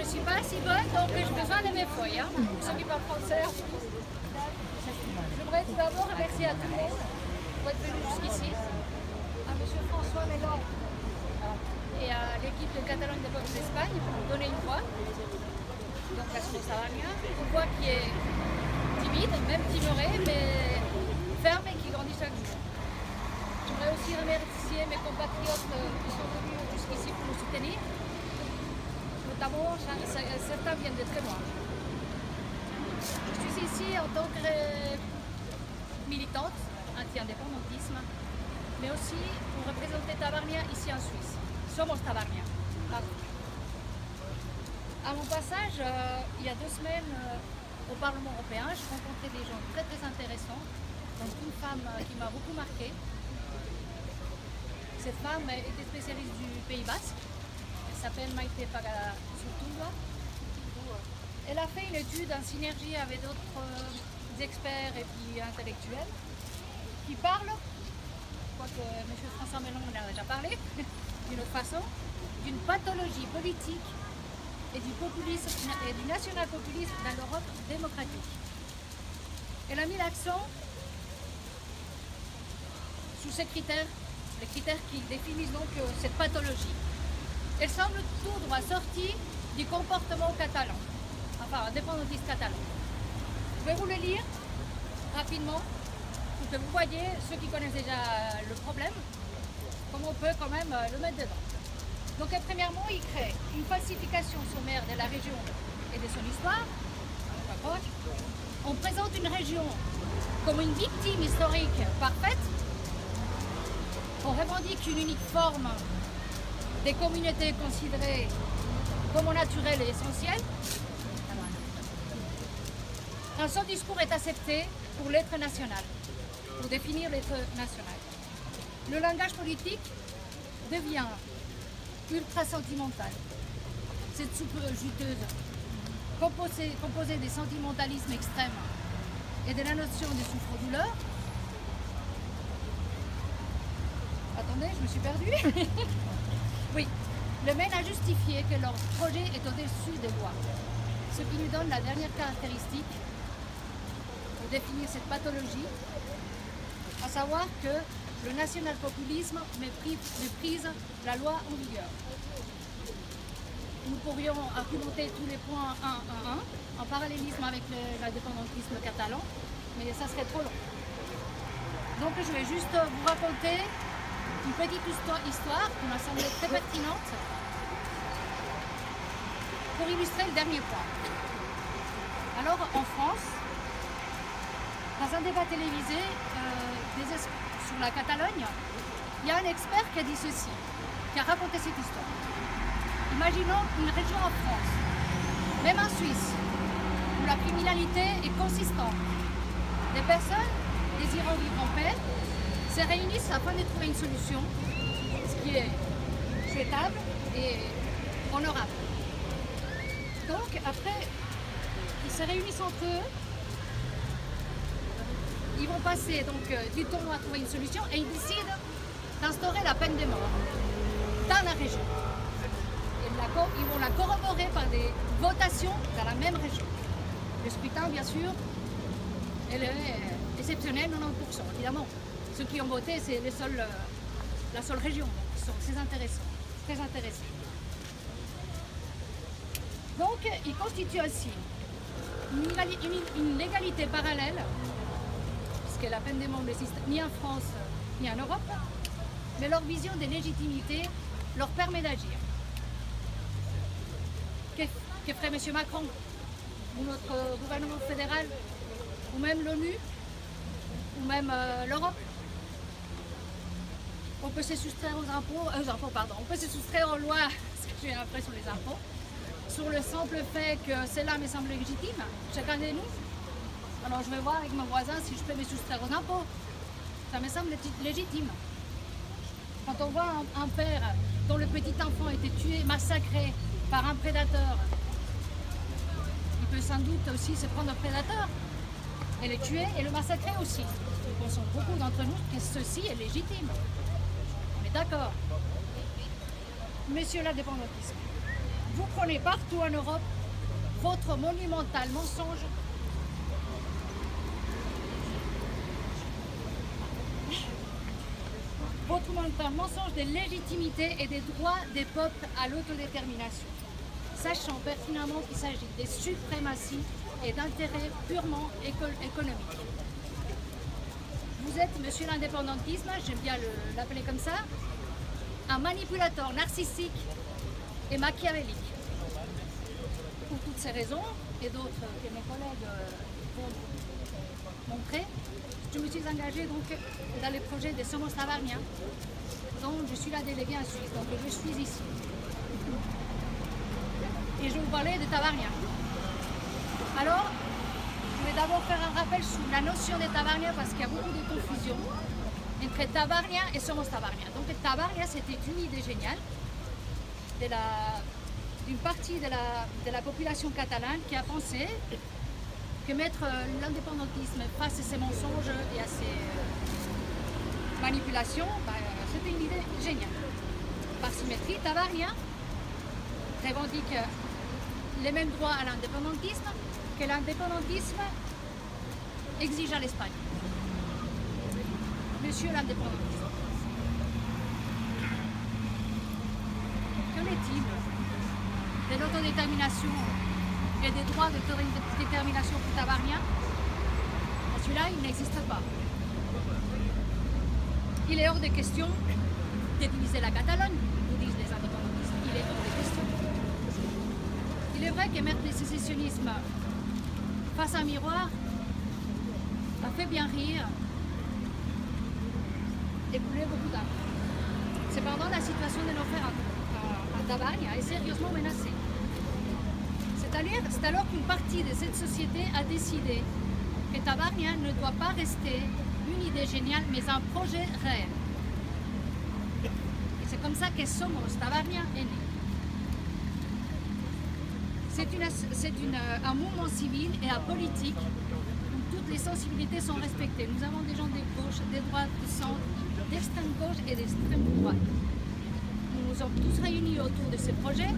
ne suis pas si bonne, donc j'ai besoin de mes feuilles. Hein. Ceux qui parlent français. J'aimerais tout d'abord remercier à tout le monde pour être venu jusqu'ici, à M. François Mellon et à l'équipe de Catalogne de Peuple d'Espagne pour nous donner une voix. Donc la Source Avarnia, une voix qui est timide, même timorée, mais ferme et qui grandit chaque jour. J'aimerais aussi remercier mes compatriotes qui sont venus jusqu'ici pour nous soutenir. Notamment, certains viennent de très loin. Je suis ici en tant que militante anti-indépendantisme, mais aussi pour représenter Tavarnia ici en Suisse. Somos Tavarnia. À mon passage, il y a 2 semaines au Parlement européen, je rencontrais des gens très très intéressants, donc une femme qui m'a beaucoup marquée. Cette femme était spécialiste du Pays Basque. Elle s'appelle Maite Pagasurtunga. Elle a fait une étude en synergie avec d'autres experts et puis intellectuels qui parlent, je crois que M. François Mellon en a déjà parlé, d'une autre façon, d'une pathologie politique et du populisme et du national-populisme dans l'Europe démocratique. Elle a mis l'accent sur ces critères, les critères qui définissent donc cette pathologie. Elle semble tout droit sortie du comportement catalan, enfin indépendantiste catalan. Je vais vous le lire rapidement pour que vous voyez, ceux qui connaissent déjà le problème, comment on peut quand même le mettre dedans. Donc premièrement, il crée une falsification sommaire de la région et de son histoire. On présente une région comme une victime historique parfaite. On revendique une unique forme des communautés considérées comme naturelles et essentielles. Un seul discours est accepté pour l'être national, pour définir l'être national. Le langage politique devient ultra sentimental. Cette soupe juteuse, composée des sentimentalismes extrêmes et de la notion de souffre-douleur. Attendez, je me suis perdue. Oui, le mène à justifier que leur projet est au-dessus des lois. Ce qui nous donne la dernière caractéristique pour définir cette pathologie, à savoir que le national-populisme méprise la loi en vigueur. Nous pourrions argumenter tous les points un à un, en parallélisme avec l'indépendantisme catalan, mais ça serait trop long. Donc je vais juste vous raconter une petite histoire qui m'a semblé très pertinente pour illustrer le dernier point. Alors en France, dans un débat télévisé sur la Catalogne, il y a un expert qui a dit ceci, qui a raconté cette histoire. Imaginons une région en France, même en Suisse, où la criminalité est consistante. Des personnes désirant vivre en paix se réunissent afin de trouver une solution, ce qui est souhaitable et honorable. Donc après, ils se réunissent entre eux, ils vont passer donc du temps à trouver une solution et ils décident d'instaurer la peine de mort dans la région. Et ils vont la corroborer par des votations dans la même région. Le scrutin, bien sûr, elle est exceptionnelle, 90%. Évidemment, ceux qui ont voté, c'est la seule région. C'est intéressant, très intéressant. Donc, ils constituent ainsi une légalité parallèle, puisque la peine de mort n'existe ni en France ni en Europe, mais leur vision des légitimités leur permet d'agir. Que ferait M. Macron, ou notre gouvernement fédéral, ou même l'ONU, ou même l'Europe? On peut se soustraire aux impôts, on peut se soustraire aux lois, parce que j'ai l'impression les impôts, sur le simple fait que cela me semble légitime, chacun de nous. Alors je vais voir avec mon voisin si je peux me soustraire aux impôts. Ça me semble légitime. Quand on voit un père dont le petit enfant a été tué, massacré par un prédateur, il peut sans doute aussi se prendre un prédateur et le tuer et le massacrer aussi. Nous pensons beaucoup d'entre nous que ceci est légitime. On est d'accord. Monsieur l'indépendantisme. Vous prenez partout en Europe votre monumental mensonge de légitimité et des droits des peuples à l'autodétermination, sachant pertinemment qu'il s'agit des suprématies et d'intérêts purement économiques. Vous êtes, monsieur l'indépendantisme, j'aime bien l'appeler comme ça, un manipulateur narcissique et machiavélique. Pour toutes ces raisons, et d'autres que mes collègues vont montrer, je me suis engagée donc dans le projet de Somos Tabarnia, dont je suis la déléguée en Suisse, donc je suis ici. Et je vais vous parler de Tabarnia. Alors, je vais d'abord faire un rappel sur la notion de Tabarnia parce qu'il y a beaucoup de confusion entre Tabarnia et Somos Tabarnia. Donc Tabarnia, c'était une idée géniale d'une partie de la population catalane qui a pensé que mettre l'indépendantisme face à ces mensonges et à ces manipulations, c'était une idée géniale. Par symétrie, Tabarnia revendique les mêmes droits à l'indépendantisme que l'indépendantisme exige à l'Espagne. Monsieur l'indépendantisme. Qu'en est-il de l'autodétermination et des droits d'autodétermination pour Tabarnia? Celui-là, il n'existe pas. Il est hors de question de diviser la Catalogne, nous disent les indépendantistes. Il est hors de question. Il est vrai qu'émettre le sécessionnisme face à un miroir a fait bien rire et couler beaucoup d'encre. Cependant, la situation de nos frères à Tabarnia est sérieusement menacée. C'est alors qu'une partie de cette société a décidé que Tabarnia ne doit pas rester une idée géniale, mais un projet réel. Et c'est comme ça que Somos Tabarnia est né. C'est un mouvement civil et apolitique où toutes les sensibilités sont respectées. Nous avons des gens de gauche, des droites, du centre, d'extrême gauche et d'extrême droite. Nous nous sommes tous réunis autour de ce projet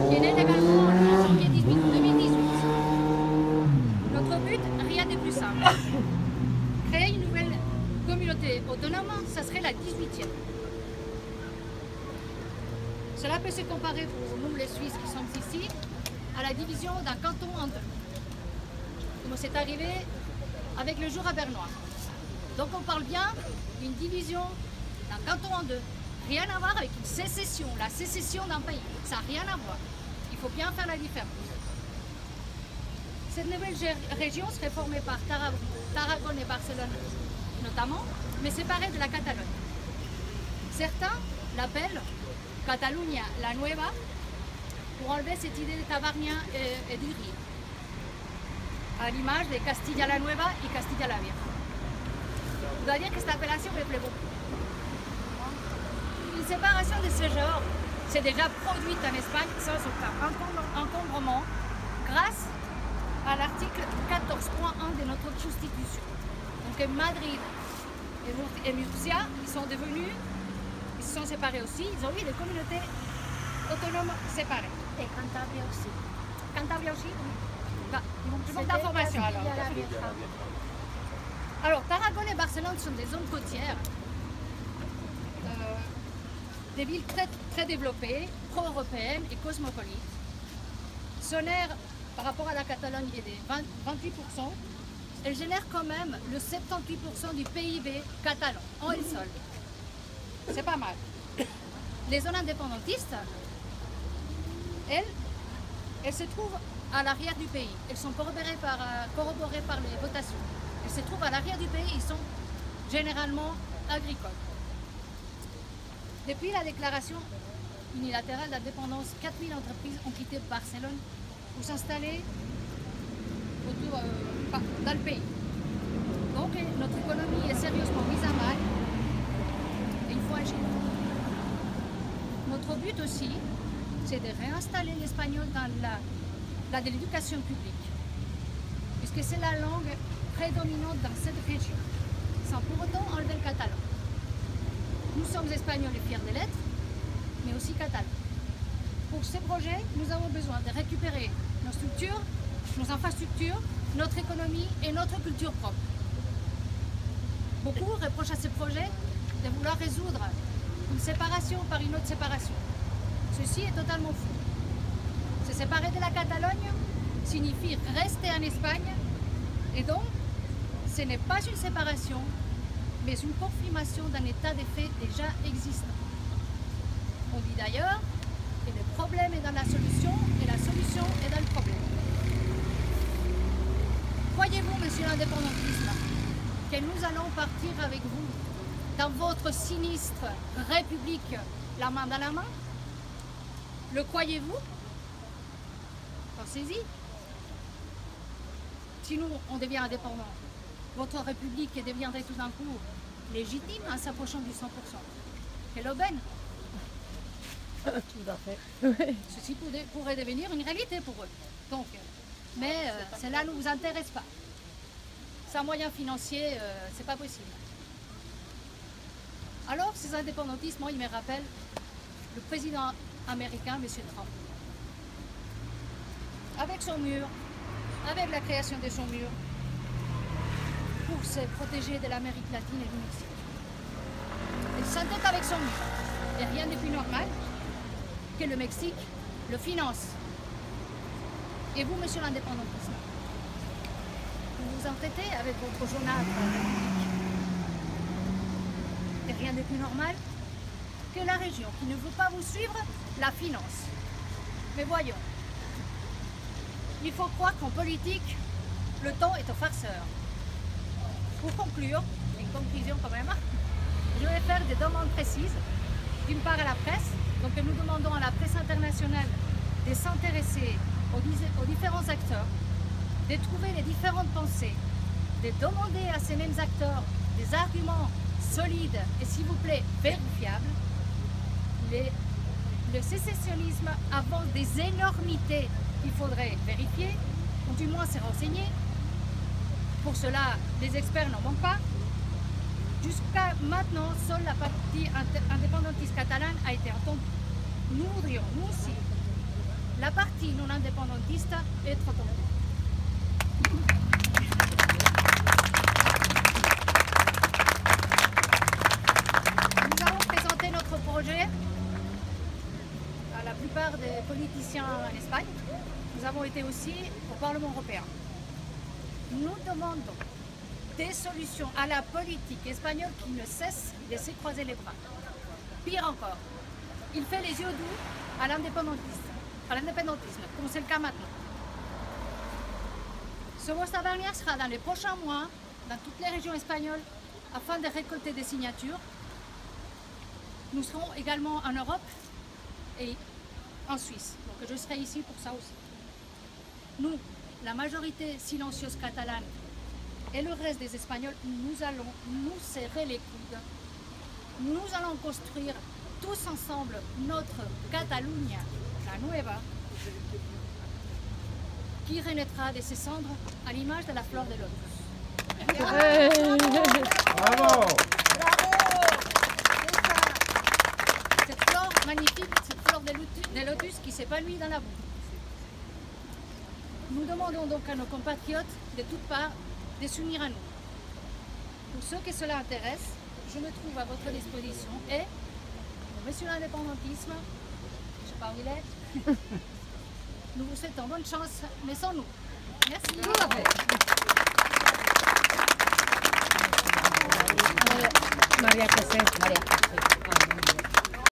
qui est né légalement en janvier 2018. Notre but, rien de plus simple. Créer une nouvelle communauté autonome, ça serait la 18e. Cela peut se comparer pour nous les Suisses qui sommes ici à la division d'un canton en deux. Comme c'est arrivé avec le jour à Bernois. Donc on parle bien d'une division d'un canton en deux. Rien à voir avec une sécession, la sécession d'un pays. Ça n'a rien à voir. Il faut bien faire la différence. Cette nouvelle région serait formée par Tarragone et Barcelone notamment, mais séparée de la Catalogne. Certains l'appellent Catalunya la Nueva pour enlever cette idée de Tabarnia et du Rire, à l'image de Castilla la Nueva et Castilla la Vieja. Je dois dire que cette appellation me plaît beaucoup. Une séparation de ce genre s'est déjà produite en Espagne sans aucun encombrement grâce à l'article 14.1 de notre Constitution. Donc Madrid et Murcia, ils se sont séparés aussi, ils ont eu des communautés autonomes séparées. Et Cantabria aussi. Cantabria aussi? Je manque d'informations alors. Alors, Tarragone et Barcelone sont des zones côtières, des villes très développées, pro-européennes et cosmopolites. Son aire, par rapport à la Catalogne, est de 28%. Elle génère quand même le 78% du PIB catalan, en elle seule. C'est pas mal. Les zones indépendantistes, elles se trouvent à l'arrière du pays. Elles sont corroborées par les votations. Elles se trouvent à l'arrière du pays, ils sont généralement agricoles. Depuis la déclaration unilatérale d'indépendance, 4000 entreprises ont quitté Barcelone pour s'installer dans le pays. Donc notre économie est sérieusement mise à mal et il faut agir. Notre but aussi, c'est de réinstaller l'espagnol dans de l'éducation publique, puisque c'est la langue prédominante dans cette région, sans pour autant enlever le catalan. Nous sommes espagnols et fiers de l'être, mais aussi catalans. Pour ces projets, nous avons besoin de récupérer nos structures, nos infrastructures, notre économie et notre culture propre. Beaucoup reprochent à ce projet de vouloir résoudre une séparation par une autre séparation. Ceci est totalement faux. Se séparer de la Catalogne signifie rester en Espagne et donc ce n'est pas une séparation mais une confirmation d'un état de fait déjà existant. On dit d'ailleurs que le problème est dans la solution et la solution est dans le problème. Croyez-vous, monsieur l'indépendantisme, que nous allons partir avec vous dans votre sinistre République la main dans la main? Le croyez-vous? Pensez-y. Si nous, on devient indépendant, votre République deviendrait tout d'un coup légitime en s'approchant du 100%. Quelle aubaine! Tout à fait. Ceci pourrait devenir une réalité pour eux. Donc, mais cela ne vous intéresse pas. Sans moyens financiers, c'est pas possible. Alors, ces indépendantistes, moi, ils me rappellent le président américain, M. Trump. Avec son mur, avec la création de son mur, pour se protéger de l'Amérique latine et du Mexique. Il s'entête avec son mur. Et rien de plus normal que le Mexique le finance. Et vous, monsieur l'indépendantisme, vous vous entêtez avec votre journal république. Et rien de plus normal que la région qui ne veut pas vous suivre la finance. Mais voyons, il faut croire qu'en politique, le temps est aux farceurs. Pour conclure, une conclusion quand même, je vais faire des demandes précises, d'une part à la presse, donc nous demandons à la presse internationale de s'intéresser aux différents acteurs, de trouver les différentes pensées, de demander à ces mêmes acteurs des arguments solides et s'il vous plaît vérifiables. Le sécessionnisme avance des énormités qu'il faudrait vérifier, ou du moins se renseigner. Pour cela, les experts n'en manquent pas. Jusqu'à maintenant, seule la partie indépendantiste catalane a été entendue. Nous voudrions, nous aussi, la partie non indépendantiste être entendue. Nous allons présenter notre projet à la plupart des politiciens en Espagne. Nous avons été aussi au Parlement européen. Nous demandons des solutions à la politique espagnole qui ne cesse de se croiser les bras. Pire encore, il fait les yeux doux à l'indépendantisme, comme c'est le cas maintenant. Ce Vox Avernia sera dans les prochains mois dans toutes les régions espagnoles afin de récolter des signatures. Nous serons également en Europe et en Suisse. Donc je serai ici pour ça aussi. Nous, la majorité silencieuse catalane et le reste des Espagnols, nous allons nous serrer les coudes. Nous allons construire tous ensemble notre Catalunya, la Nueva, qui renaîtra de ses cendres à l'image de la fleur de lotus. Bravo! Cette fleur magnifique, cette fleur de lotus qui s'épanouit dans la boue. Nous demandons donc à nos compatriotes de toutes parts de s'unir à nous. Pour ceux que cela intéresse, je me trouve à votre disposition et, monsieur l'indépendantisme, je ne sais pas où il est, nous vous souhaitons bonne chance, mais sans nous. Merci. María José.